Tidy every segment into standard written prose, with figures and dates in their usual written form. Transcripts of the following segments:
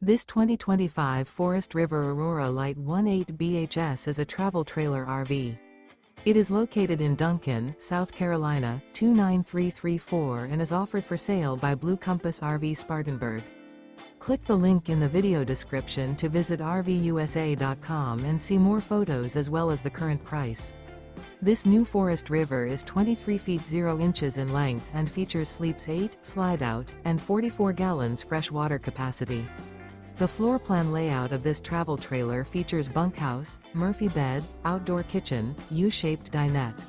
This 2025 Forest River Aurora Light 18 BHS is a travel trailer RV. It is located in Duncan, South Carolina, 29334 and is offered for sale by Blue Compass RV Spartanburg. Click the link in the video description to visit RVUSA.com and see more photos as well as the current price. This new Forest River is 23 feet 0 inches in length and features sleeps 8, slide-out, and 44 gallons fresh water capacity. The floor plan layout of this travel trailer features bunkhouse, Murphy bed, outdoor kitchen, U-shaped dinette.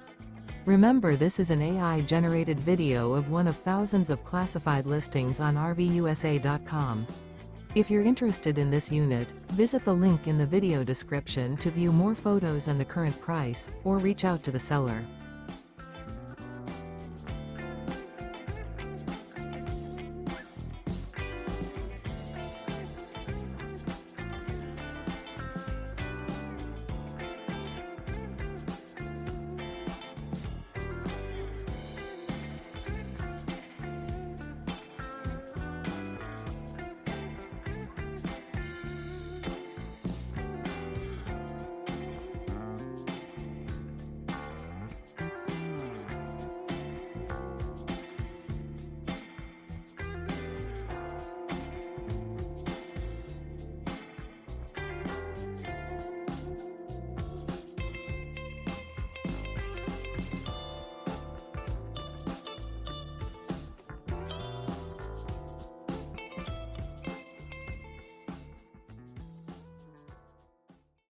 Remember, this is an AI-generated video of one of thousands of classified listings on RVUSA.com. If you're interested in this unit, visit the link in the video description to view more photos and the current price, or reach out to the seller.